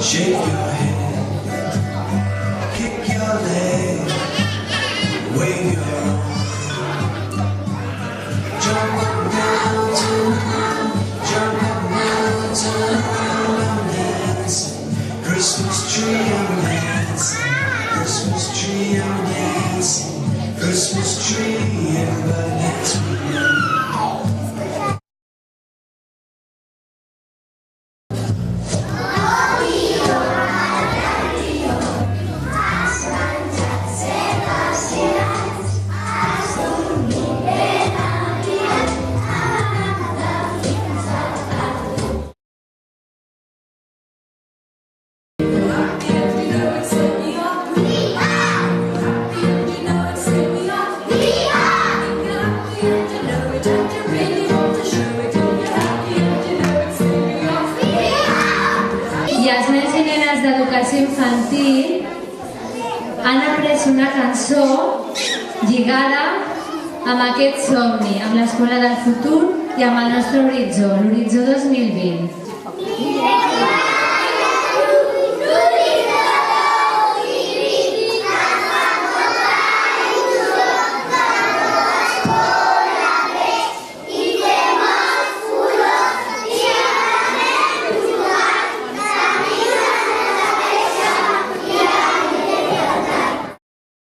Shake your head, kick your leg, wave your arm. Jump up mountain, jump up mountain, I'm dancing. Christmas tree, I'm dancing. Christmas tree, I'm dancing. Christmas tree, everybody dance with me. I els nens i nenes d'educació infantil han après una cançó lligada amb aquest somni, amb l'escola del futur i amb el nostre horitzó, l'horitzó 2020.